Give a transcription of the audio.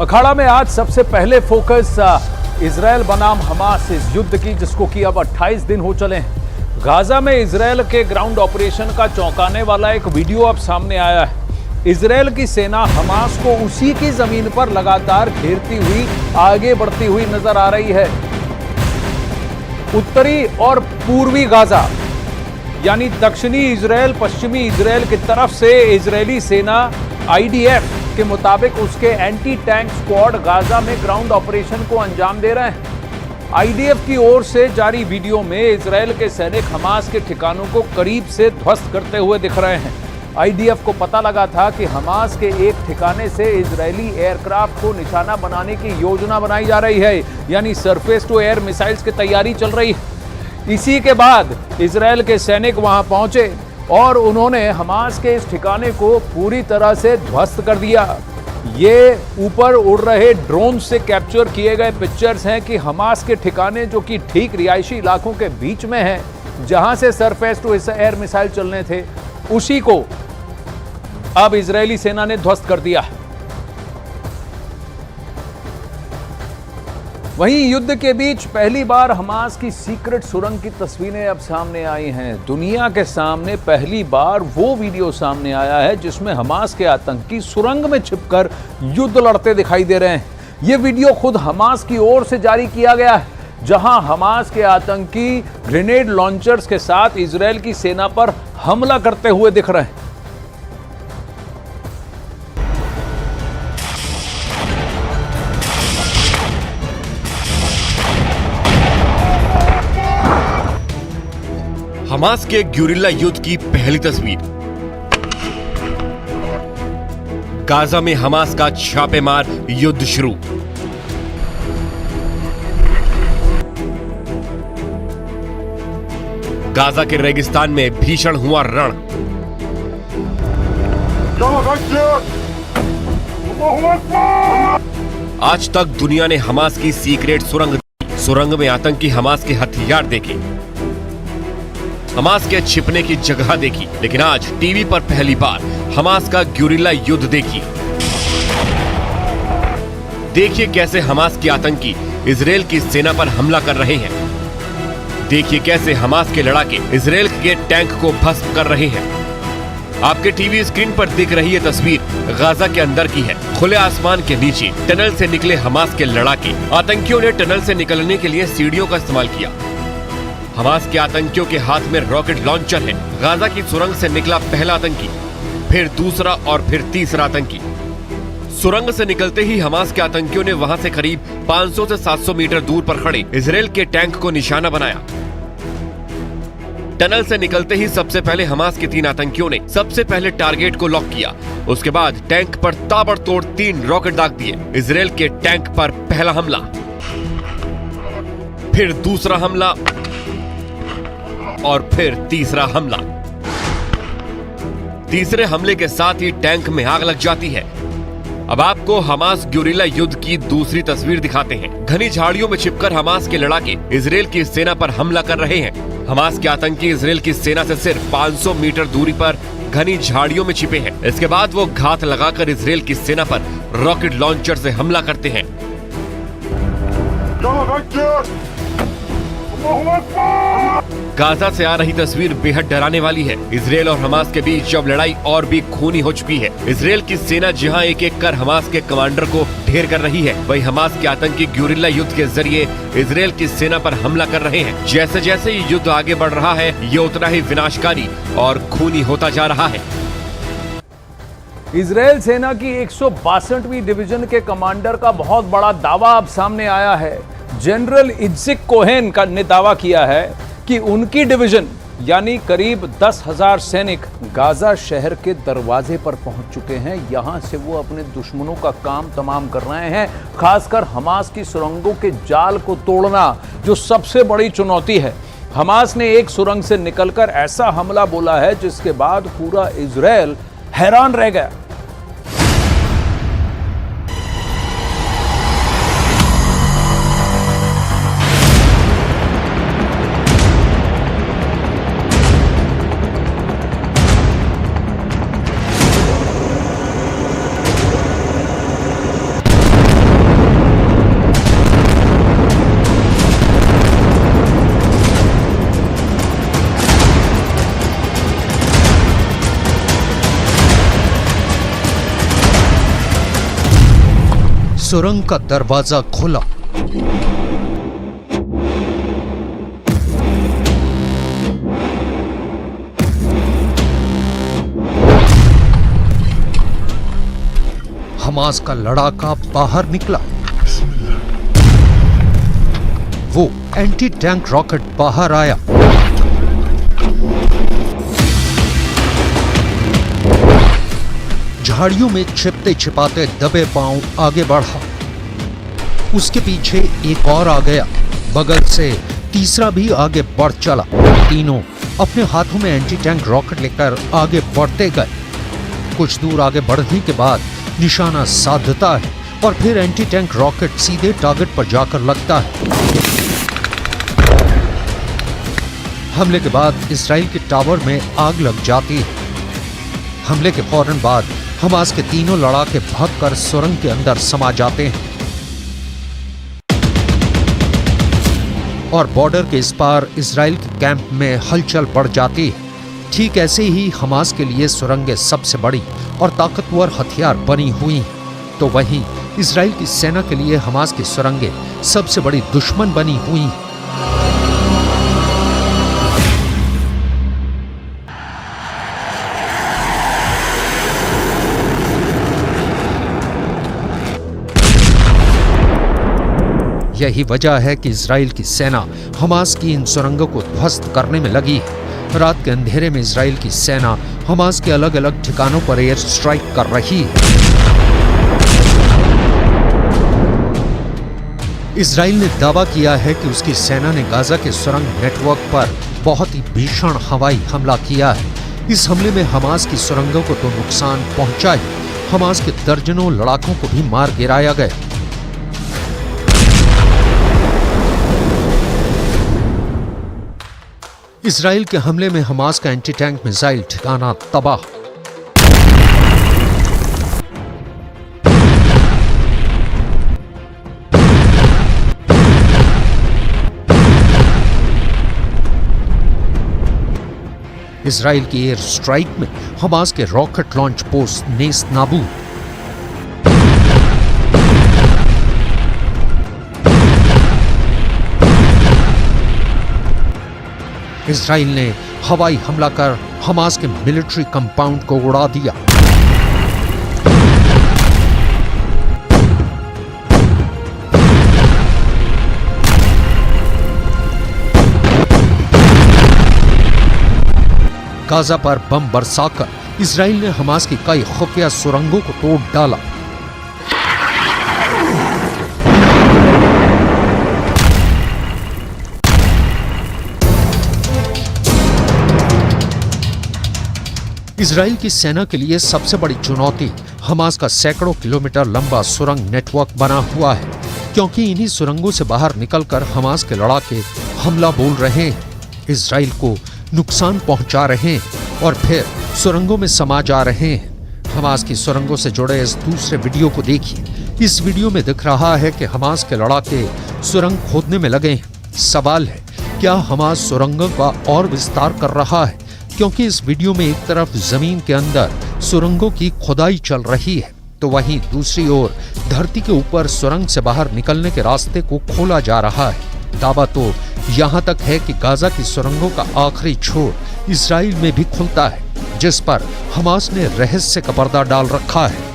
अखाड़ा में आज सबसे पहले फोकस इजरायल बनाम हमास इस युद्ध की, जिसको कि अब 28 दिन हो चले हैं। गाजा में इजरायल के ग्राउंड ऑपरेशन का चौंकाने वाला एक वीडियो अब सामने आया है। इजरायल की सेना हमास को उसी की जमीन पर लगातार घेरती हुई आगे बढ़ती हुई नजर आ रही है। उत्तरी और पूर्वी गाजा यानी दक्षिणी इजरायल, पश्चिमी इजरायल की तरफ से इजरायली सेना IDF के मुताबिक उसके एंटी टैंक स्क्वाड गाजा में ग्राउंड ऑपरेशन को अंजाम दे रहे हैं। IDF की ओर से जारी वीडियो में इजरायल के सैनिक हमास के ठिकानों को करीब से ध्वस्त करते हुए दिख रहे हैं। IDF को पता लगा था कि हमास के एक ठिकाने से इजरायली एयरक्राफ्ट को निशाना बनाने की योजना बनाई जा रही है, यानी सरफेस टू एयर मिसाइल्स की तैयारी चल रही है। इसी के बाद इजरायल के सैनिक वहां पहुंचे और उन्होंने हमास के इस ठिकाने को पूरी तरह से ध्वस्त कर दिया। ये ऊपर उड़ रहे ड्रोन से कैप्चर किए गए पिक्चर्स हैं कि हमास के ठिकाने, जो कि ठीक रिहायशी इलाकों के बीच में है, जहां से सरफेस टू एयर मिसाइल चलने थे, उसी को अब इजरायली सेना ने ध्वस्त कर दिया। वहीं युद्ध के बीच पहली बार हमास की सीक्रेट सुरंग की तस्वीरें अब सामने आई हैं। दुनिया के सामने पहली बार वो वीडियो सामने आया है जिसमें हमास के आतंकी सुरंग में छिपकर युद्ध लड़ते दिखाई दे रहे हैं। ये वीडियो खुद हमास की ओर से जारी किया गया है, जहां हमास के आतंकी ग्रेनेड लॉन्चर्स के साथ इजरायल की सेना पर हमला करते हुए दिख रहे हैं। हमास के ग्यूरिल्ला युद्ध की पहली तस्वीर। गाजा में हमास का छापेमार युद्ध शुरू। गाजा के रेगिस्तान में भीषण हुआ रण। आज तक दुनिया ने हमास की सीक्रेट सुरंग में आतंकी हमास के हथियार देखे, हमास के छिपने की जगह देखी, लेकिन आज टीवी पर पहली बार हमास का ग्यूरिल्ला युद्ध देखिए। देखिए कैसे हमास के आतंकी इजरायल की सेना पर हमला कर रहे हैं। देखिए कैसे हमास के लड़ाके इजरायल के टैंक को भस्म कर रहे हैं। आपके टीवी स्क्रीन पर दिख रही ये तस्वीर गाजा के अंदर की है। खुले आसमान के नीचे टनल से निकले हमास के लड़ाके। आतंकियों ने टनल से निकलने के लिए सीढ़ियों का इस्तेमाल किया। हमास के आतंकियों के हाथ में रॉकेट लॉन्चर है। गाजा की सुरंग से निकला पहला आतंकी, फिर दूसरा और फिर तीसरा आतंकी। सुरंग से निकलते ही हमास के आतंकियों ने वहां से करीब 500 से 700 मीटर दूर पर खड़े इजरायल के टैंक को निशाना बनाया। टनल से निकलते ही सबसे पहले हमास के 3 आतंकियों ने सबसे पहले टारगेट को लॉक किया। उसके बाद टैंक पर ताबड़तोड़ 3 रॉकेट दाग दिए। इजरायल के टैंक पर पहला हमला, फिर दूसरा हमला और फिर तीसरा हमला। तीसरे हमले के साथ ही टैंक में आग लग जाती है। अब आपको हमास ग्यूरिल्ला युद्ध की दूसरी तस्वीर दिखाते हैं। घनी झाड़ियों में छिपकर हमास के लड़ाके इजरायल की सेना पर हमला कर रहे हैं। हमास के आतंकी इजरायल की सेना से सिर्फ 500 मीटर दूरी पर घनी झाड़ियों में छिपे हैं। इसके बाद वो घात लगाकर इजरायल की सेना पर रॉकेट लॉन्चर से हमला करते हैं। गाजा से आ रही तस्वीर बेहद डराने वाली है। इजरायल और हमास के बीच अब लड़ाई और भी खूनी हो चुकी है। इजरायल की सेना जहां एक एक कर हमास के कमांडर को ढेर कर रही है, वहीं हमास के आतंकी ग्यूरिल्ला युद्ध के जरिए इजरायल की सेना पर हमला कर रहे हैं। जैसे जैसे ये युद्ध आगे बढ़ रहा है, ये उतना ही विनाशकारी और खूनी होता जा रहा है। इजरायल सेना की 162वीं डिवीजन के कमांडर का बहुत बड़ा दावा अब सामने आया है। जनरल इत्जिक कोहेन ने दावा किया है कि उनकी डिवीजन यानी करीब 10,000 सैनिक गाजा शहर के दरवाजे पर पहुंच चुके हैं। यहां से वो अपने दुश्मनों का काम तमाम कर रहे हैं, खासकर हमास की सुरंगों के जाल को तोड़ना, जो सबसे बड़ी चुनौती है। हमास ने एक सुरंग से निकलकर ऐसा हमला बोला है जिसके बाद पूरा इजरायल हैरान रह गया। सुरंग का दरवाजा खुला। हमास का लड़ाका बाहर निकला। वो एंटी टैंक रॉकेट बाहर आया। झाड़ियों में छिपते छिपाते दबे पांव आगे बढ़ा। उसके पीछे एक और आ गया। बगल से तीसरा भी आगे बढ़ चला। तीनों अपने हाथों में एंटी टैंक रॉकेट लेकर आगे बढ़ते गए। कुछ दूर आगे बढ़ने के बाद निशाना साधता है और फिर एंटी टैंक रॉकेट सीधे टारगेट पर जाकर लगता है। हमले के बाद इजराइल के टावर में आग लग जाती है। हमले के फौरन बाद हमास के तीनों लड़ाके भागकर सुरंग के अंदर समा जाते हैं और बॉर्डर के इस पार इजराइल के कैंप में हलचल बढ़ जाती है। ठीक ऐसे ही हमास के लिए सुरंगें सबसे बड़ी और ताकतवर हथियार बनी हुई हैं, तो वहीं इजराइल की सेना के लिए हमास की सुरंगें सबसे बड़ी दुश्मन बनी हुई हैं। यही वजह है कि इजराइल की सेना हमास की इन सुरंगों को ध्वस्त करने में लगी है। रात के अंधेरे में इजराइल की सेना हमास के अलग अलग ठिकानों पर एयर स्ट्राइक कर रही है। इजराइल ने दावा किया है कि उसकी सेना ने गाजा के सुरंग नेटवर्क पर बहुत ही भीषण हवाई हमला किया है। इस हमले में हमास की सुरंगों को तो नुकसान पहुंचा ही, हमास के दर्जनों लड़ाकों को भी मार गिराया गया। इजराइल के हमले में हमास का एंटी टैंक मिसाइल ठिकाना तबाह। इजराइल की एयर स्ट्राइक में हमास के रॉकेट लॉन्च पोस्ट नेस्त नाबूद। इजराइल ने हवाई हमला कर हमास के मिलिट्री कंपाउंड को उड़ा दिया। गाजा पर बम बरसाकर इजराइल ने हमास की कई खुफिया सुरंगों को तोड़ डाला। इजराइल की सेना के लिए सबसे बड़ी चुनौती हमास का सैकड़ों किलोमीटर लंबा सुरंग नेटवर्क बना हुआ है, क्योंकि इन्हीं सुरंगों से बाहर निकलकर हमास के लड़ाके हमला बोल रहे हैं, इजराइल को नुकसान पहुंचा रहे हैं और फिर सुरंगों में समा जा रहे हैं। हमास की सुरंगों से जुड़े इस दूसरे वीडियो को देखिए। इस वीडियो में दिख रहा है कि हमास के लड़ाके सुरंग खोदने में लगे हैं। सवाल है, क्या हमास सुरंगों का और विस्तार कर रहा है? क्योंकि इस वीडियो में एक तरफ जमीन के अंदर सुरंगों की खुदाई चल रही है, तो वहीं दूसरी ओर धरती के ऊपर सुरंग से बाहर निकलने के रास्ते को खोला जा रहा है। दावा तो यहाँ तक है कि गाजा की सुरंगों का आखिरी छोर इजराइल में भी खुलता है, जिस पर हमास ने रहस्य का पर्दा डाल रखा है।